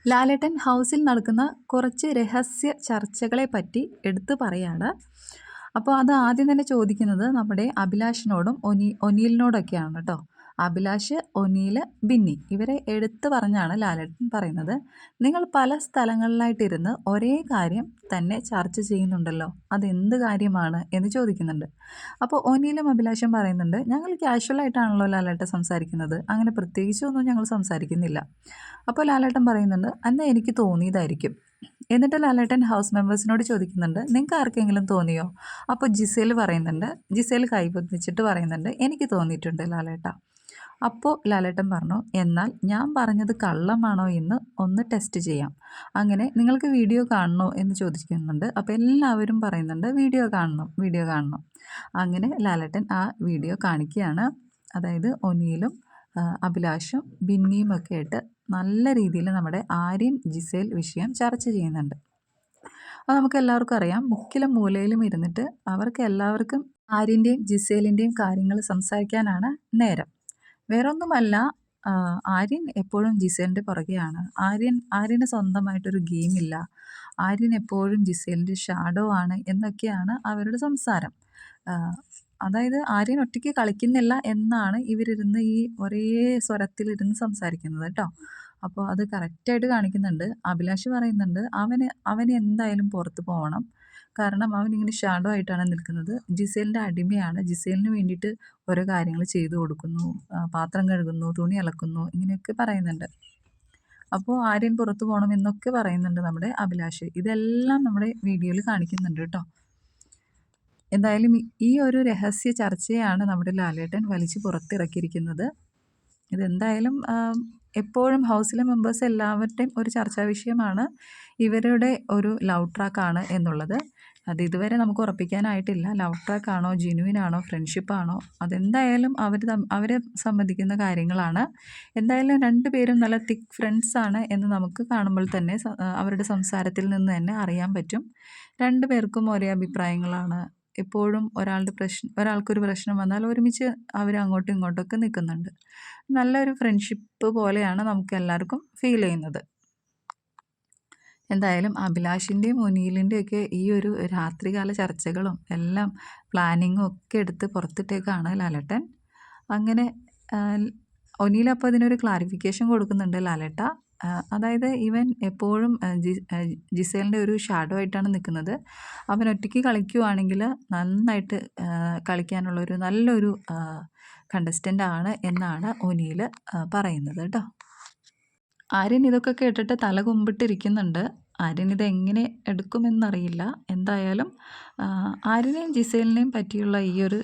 ലാലേട്ടൻ ഹൗസിൽ നടക്കുന്ന കുറച്ച് രഹസ്യ ചർച്ചകളെ പറ്റി എടുത്തു പറയാണ്. അപ്പോൾ അത് ആദ്യം തന്നെ ചോദിക്കുന്നത് നമ്മുടെ അഭിലാഷിനോടും ഒനീലിനോടൊക്കെയാണ് കേട്ടോ. അഭിലാഷ്, ഒനീൽ, ബിന്നി ഇവരെ എടുത്തു പറഞ്ഞാണ് ലാലേട്ടൻ പറയുന്നത്. നിങ്ങൾ പല സ്ഥലങ്ങളിലായിട്ടിരുന്ന് ഒരേ കാര്യം തന്നെ ചർച്ച ചെയ്യുന്നുണ്ടല്ലോ, അതെന്ത് കാര്യമാണ് എന്ന് ചോദിക്കുന്നുണ്ട്. അപ്പോൾ ഒനീലും അഭിലാഷും പറയുന്നുണ്ട്, ഞങ്ങൾ കാഷ്വലായിട്ടാണല്ലോ ലാലേട്ടൻ സംസാരിക്കുന്നത്, അങ്ങനെ പ്രത്യേകിച്ചൊന്നും ഞങ്ങൾ സംസാരിക്കുന്നില്ല. അപ്പോൾ ലാലേട്ടൻ പറയുന്നുണ്ട്, എന്നാൽ എനിക്ക് തോന്നിയതായിരിക്കും. എന്നിട്ട് ലാലേട്ടൻ ഹൗസ് മെമ്പേഴ്സിനോട് ചോദിക്കുന്നുണ്ട്, നിങ്ങൾക്ക് ആർക്കെങ്കിലും തോന്നിയോ? അപ്പോൾ ജിസേൽ പറയുന്നുണ്ട്, ജിസേൽ കൈപൊന്നിച്ചിട്ട് പറയുന്നുണ്ട്, എനിക്ക് തോന്നിയിട്ടുണ്ട് ലാലേട്ട. അപ്പോൾ ലാലേട്ടൻ പറഞ്ഞു, എന്നാൽ ഞാൻ പറഞ്ഞത് കള്ളമാണോ എന്ന് ഒന്ന് ടെസ്റ്റ് ചെയ്യാം. അങ്ങനെ നിങ്ങൾക്ക് വീഡിയോ കാണണോ എന്ന് ചോദിക്കുന്നുണ്ട്. അപ്പോൾ എല്ലാവരും പറയുന്നുണ്ട്, വീഡിയോ കാണണം, വീഡിയോ കാണണം. അങ്ങനെ ലാലേട്ടൻ ആ വീഡിയോ കാണിക്കുകയാണ്. അതായത് ഒനിയിലും അഭിലാഷും ബിന്നിയും ഒക്കെ ആയിട്ട് നല്ല രീതിയിൽ നമ്മുടെ ആര്യൻ ജിസേൽ വിഷയം ചർച്ച ചെയ്യുന്നുണ്ട്. അത് നമുക്ക് എല്ലാവർക്കും അറിയാം. മുക്കിലും മൂലയിലും ഇരുന്നിട്ട് അവർക്ക് എല്ലാവർക്കും ആര്യൻ്റെയും ജിസേലിൻ്റെയും കാര്യങ്ങൾ സംസാരിക്കാനാണ് നേരം. വേറൊന്നുമല്ല, ആര്യൻ എപ്പോഴും ജിസേലിൻ്റെ പുറകെയാണ്. ആര്യന് സ്വന്തമായിട്ടൊരു ഗെയിമില്ല. ആര്യൻ എപ്പോഴും ജിസേലിൻ്റെ ഷാഡോ ആണ് എന്നൊക്കെയാണ് അവരുടെ സംസാരം. അതായത് ആര്യൻ ഒറ്റയ്ക്ക് കളിക്കുന്നില്ല എന്നാണ് ഇവരിരുന്ന് ഈ ഒരേ സ്വരത്തിലിരുന്ന് സംസാരിക്കുന്നത് കേട്ടോ. അപ്പോൾ അത് കറക്റ്റായിട്ട് കാണിക്കുന്നുണ്ട്. അഭിലാഷ് പറയുന്നുണ്ട്, അവന് എന്തായാലും പുറത്ത് പോകണം, കാരണം അവനിങ്ങനെ ഷാഡോ ആയിട്ടാണ് നിൽക്കുന്നത്. ജിസേലിൻ്റെ അടിമയാണ്. ജിസേലിന് വേണ്ടിയിട്ട് ഓരോ കാര്യങ്ങൾ ചെയ്തു കൊടുക്കുന്നു, പാത്രം കഴുകുന്നു, തുണി അലക്കുന്നു, ഇങ്ങനെയൊക്കെ പറയുന്നുണ്ട്. അപ്പോൾ ആര്യൻ പുറത്ത് പോകണം എന്നൊക്കെ പറയുന്നുണ്ട് നമ്മുടെ അഭിലാഷ്. ഇതെല്ലാം നമ്മുടെ വീഡിയോയിൽ കാണിക്കുന്നുണ്ട് കേട്ടോ. എന്തായാലും ഈ ഒരു രഹസ്യ ചർച്ചയാണ് നമ്മുടെ ലാലേട്ടൻ വലിച്ച് പുറത്തിറക്കിയിരിക്കുന്നത്. ഇതെന്തായാലും എപ്പോഴും ഹൗസിലെ മെമ്പേഴ്സ് എല്ലാവരുടെയും ഒരു ചർച്ചാ വിഷയമാണ് ഇവരുടെ ഒരു ലവ് ട്രാക്കാണ് എന്നുള്ളത്. അത് ഇതുവരെ നമുക്ക് ഉറപ്പിക്കാനായിട്ടില്ല. ലവ് ട്രാക്കാണോ, ജെന്യുവിനാണോ, ഫ്രണ്ട്ഷിപ്പാണോ, അതെന്തായാലും അവരെ സംബന്ധിക്കുന്ന കാര്യങ്ങളാണ്. എന്തായാലും രണ്ടുപേരും നല്ല തിക്ക് ഫ്രണ്ട്സാണ് എന്ന് നമുക്ക് കാണുമ്പോൾ തന്നെ അവരുടെ സംസാരത്തിൽ നിന്ന് തന്നെ അറിയാൻ പറ്റും. രണ്ടുപേർക്കും ഒരേ അഭിപ്രായങ്ങളാണ്. എപ്പോഴും ഒരാൾക്കൊരു പ്രശ്നം വന്നാൽ ഒരുമിച്ച് അവർ അങ്ങോട്ടും ഇങ്ങോട്ടൊക്കെ നിൽക്കുന്നുണ്ട്. നല്ലൊരു ഫ്രണ്ട്ഷിപ്പ് പോലെയാണ് നമുക്ക് എല്ലാവർക്കും ഫീൽ ചെയ്യുന്നത്. എന്തായാലും അഭിലാഷിൻ്റെയും ഒനീലിൻ്റെയൊക്കെ ഈ ഒരു രാത്രികാല ചർച്ചകളും എല്ലാം പ്ലാനിങ്ങും ഒക്കെ എടുത്ത് പുറത്തിട്ടേക്കാണ് ലാലേട്ടൻ. അങ്ങനെ ഒനീൽ അപ്പോൾ അതിനൊരു ക്ലാരിഫിക്കേഷൻ കൊടുക്കുന്നുണ്ട്, ലാലേട്ട. അതായത് ഇവൻ എപ്പോഴും ജിസേലിൻ്റെ ഒരു ഷാഡോ ആയിട്ടാണ് നിൽക്കുന്നത്. അവൻ ഒറ്റയ്ക്ക് കളിക്കുവാണെങ്കിൽ നന്നായിട്ട് കളിക്കാനുള്ളൊരു നല്ലൊരു കണ്ടസ്റ്റൻ്റ് ആണ് എന്നാണ് ഒനീൽ പറയുന്നത് കേട്ടോ. ആര്യൻ ഇതൊക്കെ കേട്ടിട്ട് തല കുമ്പിട്ടിരിക്കുന്നുണ്ട്. ആര്യൻ ഇതെങ്ങനെ എടുക്കുമെന്നറിയില്ല. എന്തായാലും ആര്യനെയും ജിസേലിനെയും പറ്റിയുള്ള ഈ ഒരു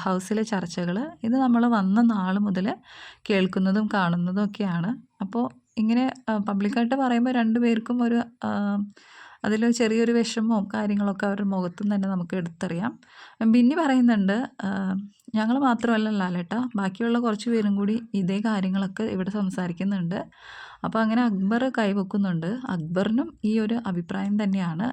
ഹൗസിലെ ചർച്ചകൾ ഇത് നമ്മൾ വന്ന നാൾ മുതൽ കേൾക്കുന്നതും കാണുന്നതും ഒക്കെയാണ്. അപ്പോൾ ഇങ്ങനെ പബ്ലിക്കായിട്ട് പറയുമ്പോൾ രണ്ടുപേർക്കും ഒരു അതിൽ ചെറിയൊരു വിഷമവും കാര്യങ്ങളൊക്കെ അവരുടെ മുഖത്തും തന്നെ നമുക്ക് എടുത്തറിയാം. ബിന്നി പറയുന്നുണ്ട്, ഞങ്ങൾ മാത്രമല്ല ലാലേട്ട, ബാക്കിയുള്ള കുറച്ച് പേരും കൂടി ഇതേ കാര്യങ്ങളൊക്കെ ഇവിടെ സംസാരിക്കുന്നുണ്ട്. അപ്പോൾ അങ്ങനെ അക്ബർ കൈവെക്കുന്നുണ്ട്. അക്ബറിനും ഈ ഒരു അഭിപ്രായം തന്നെയാണ്.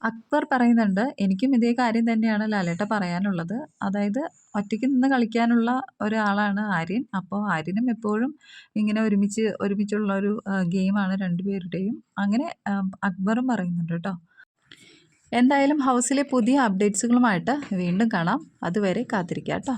അക്ബർ പറയുന്നുണ്ട്, എനിക്കും ഇതേ കാര്യം തന്നെയാണ് ലാലേട്ട പറയാനുള്ളത്. അതായത് ഒറ്റയ്ക്ക് നിന്ന് കളിക്കാനുള്ള ഒരാളാണ് ആര്യൻ. അപ്പോൾ ആര്യനും എപ്പോഴും ഇങ്ങനെ ഒരുമിച്ചുള്ള ഒരു ഗെയിമാണ് രണ്ടുപേരുടെയും. അങ്ങനെ അക്ബറും പറയുന്നുണ്ട് കേട്ടോ. എന്തായാലും ഹൗസിലെ പുതിയ അപ്ഡേറ്റ്സുകളുമായിട്ട് വീണ്ടും കാണാം. അതുവരെ കാത്തിരിക്കാം കേട്ടോ.